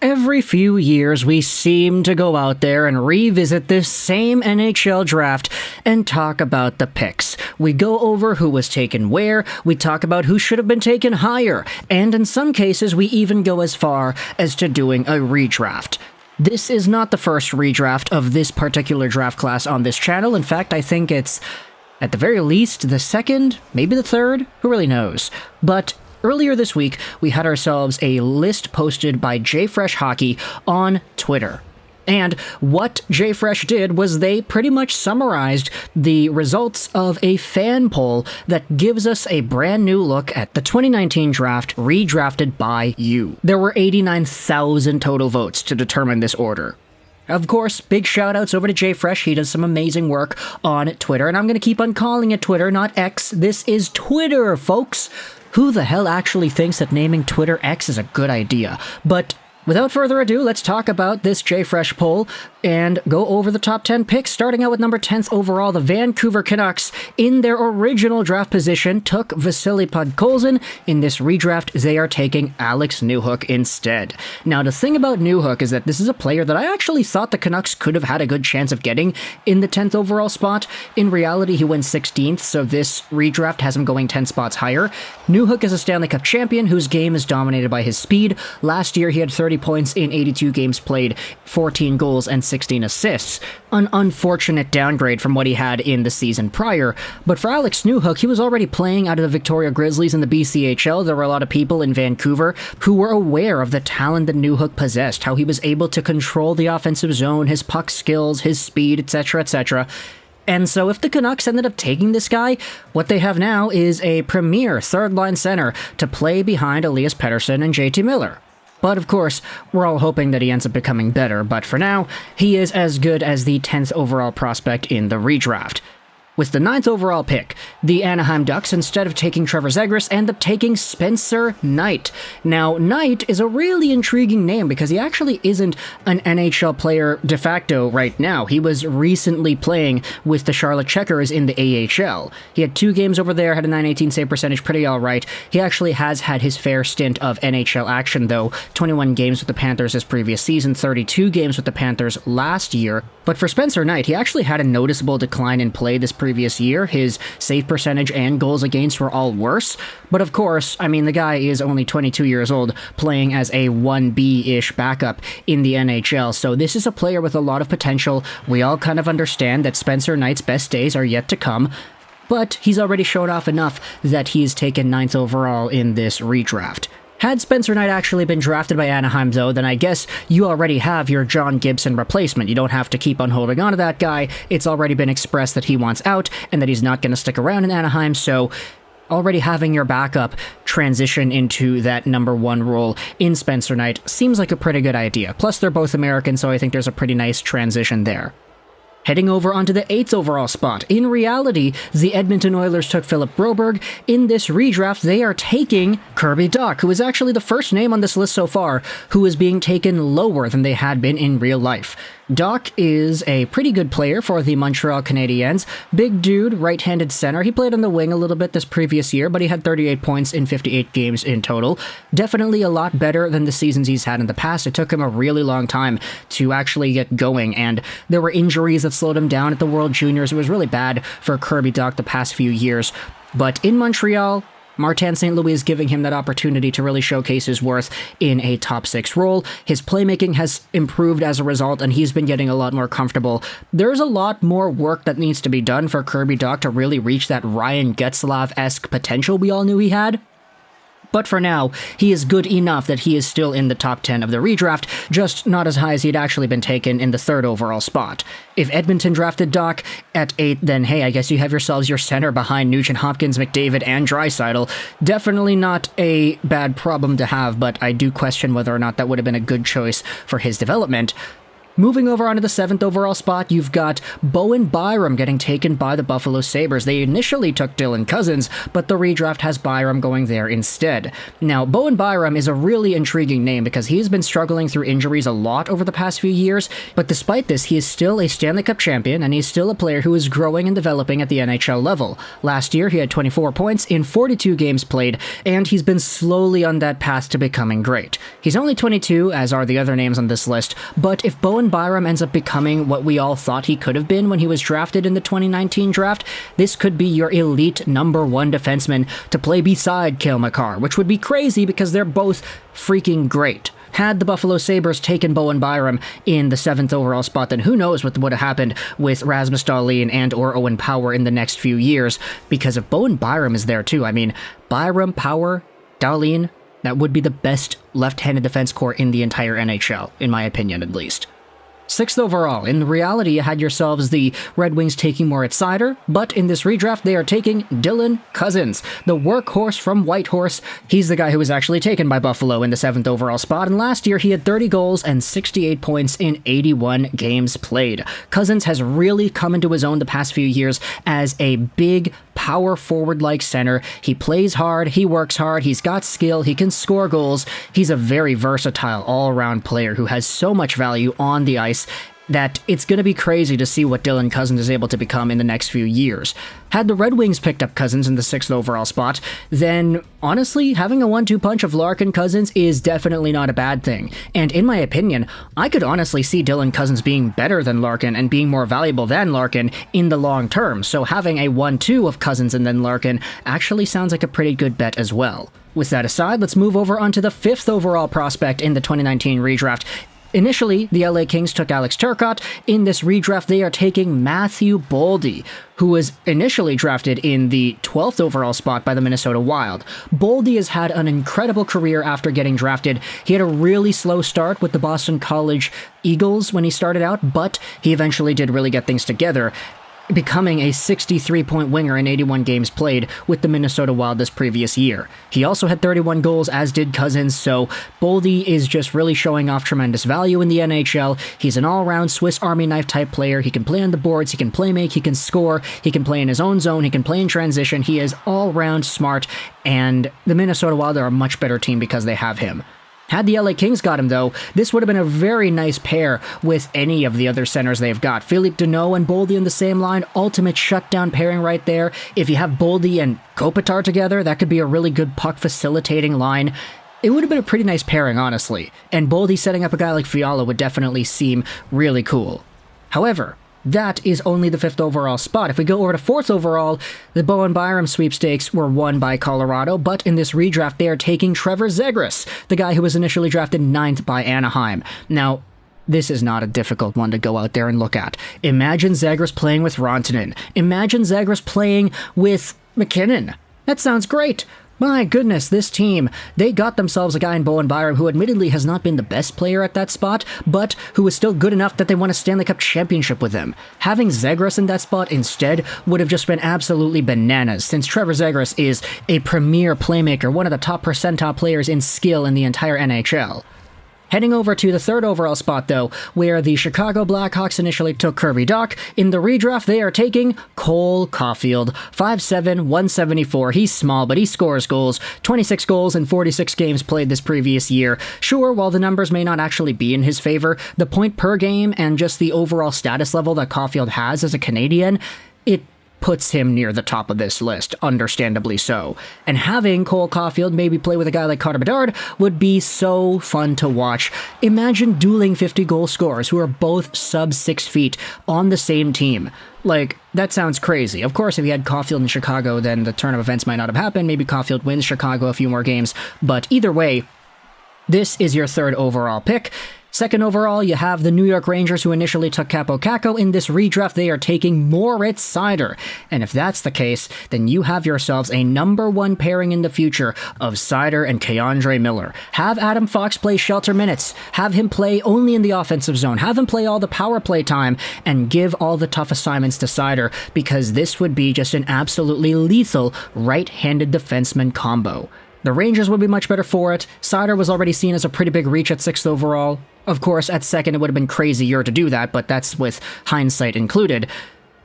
Every few years, we seem to go out there and revisit this same NHL draft and talk about the picks. We go over who was taken where, we talk about who should have been taken higher, and in some cases, we even go as far as to doing a redraft. This is not the first redraft of this particular draft class on this channel. In fact, I think it's, at the very least, the second, maybe the third, who really knows. But earlier this week, we had ourselves a list posted by JFresh Hockey on Twitter. And what JFresh did was they pretty much summarized the results of a fan poll that gives us a brand new look at the 2019 draft redrafted by you. There were 89,000 total votes to determine this order. Of course, big shoutouts over to JFresh. He does some amazing work on Twitter, and I'm going to keep on calling it Twitter, not X. This is Twitter, folks. Who the hell actually thinks that naming Twitter X is a good idea? But without further ado, let's talk about this JFresh poll and go over the top 10 picks, starting out with number 10th overall. The Vancouver Canucks, in their original draft position, took Vasily Podkolzin. In this redraft, they are taking Alex Newhook instead. Now, the thing about Newhook is that this is a player that I actually thought the Canucks could have had a good chance of getting in the 10th overall spot. In reality, he went 16th, so this redraft has him going 10 spots higher. Newhook is a Stanley Cup champion whose game is dominated by his speed. Last year, he had 30 points in 82 games played, 14 goals, and 16 assists. An unfortunate downgrade from what he had in the season prior, but for Alex Newhook, he was already playing out of the Victoria Grizzlies in the BCHL. There were a lot of people in Vancouver who were aware of the talent that Newhook possessed, how he was able to control the offensive zone, his puck skills, his speed, etc., etc. And so if the Canucks ended up taking this guy, what they have now is a premier third-line center to play behind Elias Pettersson and JT Miller. But of course, we're all hoping that he ends up becoming better, but for now, he is as good as the 10th overall prospect in the redraft. With the 9th overall pick, the Anaheim Ducks, instead of taking Trevor Zegras, end up taking Spencer Knight. Now, Knight is a really intriguing name because he actually isn't an NHL player de facto right now. He was recently playing with the Charlotte Checkers in the AHL. He had 2 games over there, had a .918 save percentage, pretty alright. He actually has had his fair stint of NHL action though, 21 games with the Panthers this previous season, 32 games with the Panthers last year. But for Spencer Knight, he actually had a noticeable decline in play this previous year. His save percentage and goals against were all worse. But of course, I mean, the guy is only 22 years old, playing as a 1B-ish backup in the NHL. So this is a player with a lot of potential. We all kind of understand that Spencer Knight's best days are yet to come. But he's already shown off enough that he's taken 9th overall in this redraft. Had Spencer Knight actually been drafted by Anaheim, though, then I guess you already have your John Gibson replacement. You don't have to keep on holding on to that guy. It's already been expressed that he wants out and that he's not going to stick around in Anaheim, so already having your backup transition into that number 1 role in Spencer Knight seems like a pretty good idea. Plus, they're both American, so I think there's a pretty nice transition there. Heading over onto the 8th overall spot. In reality, the Edmonton Oilers took Philip Broberg. In this redraft, they are taking Kirby Dach, who is actually the first name on this list so far who is being taken lower than they had been in real life. Dach is a pretty good player for the Montreal Canadiens. Big dude, right-handed center. He played on the wing a little bit this previous year, but he had 38 points in 58 games in total. Definitely a lot better than the seasons he's had in the past. It took him a really long time to actually get going, and there were injuries that slowed him down at the World Juniors. It was really bad for Kirby Dach the past few years. But in Montreal, Martin St. Louis is giving him that opportunity to really showcase his worth in a top 6 role. His playmaking has improved as a result, and he's been getting a lot more comfortable. There's a lot more work that needs to be done for Kirby Dach to really reach that Ryan Getzlaf-esque potential we all knew he had. But for now, he is good enough that he is still in the top 10 of the redraft, just not as high as he'd actually been taken in the 3rd overall spot. If Edmonton drafted Dach at 8, then hey, I guess you have yourselves your center behind Nugent Hopkins, McDavid, and Draisaitl. Definitely not a bad problem to have, but I do question whether or not that would have been a good choice for his development. Moving over onto the 7th overall spot, you've got Bowen Byram getting taken by the Buffalo Sabres. They initially took Dylan Cozens, but the redraft has Byram going there instead. Now, Bowen Byram is a really intriguing name because he has been struggling through injuries a lot over the past few years, but despite this, he is still a Stanley Cup champion, and he's still a player who is growing and developing at the NHL level. Last year, he had 24 points in 42 games played, and he's been slowly on that path to becoming great. He's only 22, as are the other names on this list, but if Bowen Byram ends up becoming what we all thought he could have been when he was drafted in the 2019 draft, this could be your elite number 1 defenseman to play beside Cale Makar, which would be crazy because they're both freaking great. Had the Buffalo Sabres taken Bowen Byram in the 7th overall spot, then who knows what would have happened with Rasmus Dahlin and or Owen Power in the next few years, because if Bowen Byram is there too, I mean, Byram, Power, Dahlin, that would be the best left-handed defense core in the entire NHL, in my opinion at least. 6th overall. In reality, you had yourselves the Red Wings taking Moritz Seider, but in this redraft, they are taking Dylan Cozens, the workhorse from Whitehorse. He's the guy who was actually taken by Buffalo in the 7th overall spot, and last year he had 30 goals and 68 points in 81 games played. Cozens has really come into his own the past few years as a big, power forward-like center. He plays hard, he works hard, he's got skill, he can score goals. He's a very versatile all-around player who has so much value on the ice that it's going to be crazy to see what Dylan Cozens is able to become in the next few years. Had the Red Wings picked up Cozens in the 6th overall spot, then honestly, having a 1-2 punch of Larkin Cozens is definitely not a bad thing. And in my opinion, I could honestly see Dylan Cozens being better than Larkin and being more valuable than Larkin in the long term. So having a 1-2 of Cozens and then Larkin actually sounds like a pretty good bet as well. With that aside, let's move over onto the 5th overall prospect in the 2019 redraft. Initially, the LA Kings took Alex Turcotte. In this redraft, they are taking Matthew Boldy, who was initially drafted in the 12th overall spot by the Minnesota Wild. Boldy has had an incredible career after getting drafted. He had a really slow start with the Boston College Eagles when he started out, but he eventually did really get things together, becoming a 63-point winger in 81 games played with the Minnesota Wild this previous year. He also had 31 goals, as did Cozens, so Boldy is just really showing off tremendous value in the NHL. He's an all-around Swiss Army knife type player. He can play on the boards, he can play make, he can score, he can play in his own zone, he can play in transition. He is all-around smart, and the Minnesota Wild are a much better team because they have him. Had the LA Kings got him, though, this would have been a very nice pair with any of the other centers they've got. Philippe Deneau and Boldy in the same line, ultimate shutdown pairing right there. If you have Boldy and Kopitar together, that could be a really good puck facilitating line. It would have been a pretty nice pairing, honestly, and Boldy setting up a guy like Fiala would definitely seem really cool. However, that is only the 5th overall spot. If we go over to 4th overall, the Bowen Byram sweepstakes were won by Colorado, but in this redraft, they are taking Trevor Zegras, the guy who was initially drafted 9th by Anaheim. Now, this is not a difficult one to go out there and look at. Imagine Zegras playing with Rantanen. Imagine Zegras playing with McKinnon. That sounds great. My goodness, this team, they got themselves a guy in Bowen Byram who admittedly has not been the best player at that spot, but who is still good enough that they won a Stanley Cup championship with him. Having Zegras in that spot instead would have just been absolutely bananas, since Trevor Zegras is a premier playmaker, one of the top percentile players in skill in the entire NHL. Heading over to the 3rd overall spot, though, where the Chicago Blackhawks initially took Kirby Dach. In the redraft, they are taking Cole Caufield, 5'7", 174. He's small, but he scores goals. 26 goals in 46 games played this previous year. Sure, while the numbers may not actually be in his favor, the point per game and just the overall status level that Caufield has as a Canadian, it puts him near the top of this list, understandably so. And having Cole Caufield maybe play with a guy like Carter Bedard would be so fun to watch. Imagine dueling 50-goal scorers who are both sub 6 feet on the same team. Like, that sounds crazy. Of course, if you had Caufield in Chicago, then the turn of events might not have happened. Maybe Caufield wins Chicago a few more games. But either way, this is your 3rd overall pick. 2nd overall, you have the New York Rangers, who initially took Kaapo Kakko. In this redraft, they are taking Moritz Seider. And if that's the case, then you have yourselves a number 1 pairing in the future of Seider and K'Andre Miller. Have Adam Fox play shelter minutes. Have him play only in the offensive zone. Have him play all the power play time and give all the tough assignments to Seider, because this would be just an absolutely lethal right-handed defenseman combo. The Rangers would be much better for it. Seider was already seen as a pretty big reach at 6th overall. Of course, at second, it would have been crazier to do that, but that's with hindsight included.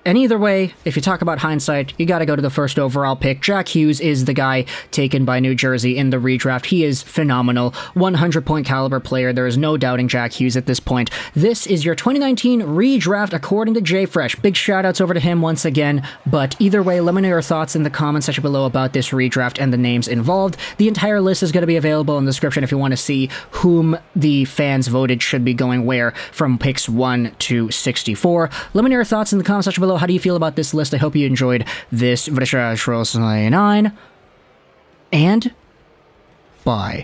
And either way, if you talk about hindsight, you gotta go to the first overall pick. Jack Hughes is the guy taken by New Jersey in the redraft. He is phenomenal. 100-point caliber player. There is no doubting Jack Hughes at this point. This is your 2019 redraft according to JFresh. Big shoutouts over to him once again. But either way, let me know your thoughts in the comments section below about this redraft and the names involved. The entire list is going to be available in the description if you want to see whom the fans voted should be going where from picks 1 to 64. Let me know your thoughts in the comments section below. How do you feel about this list? I hope you enjoyed this. And bye.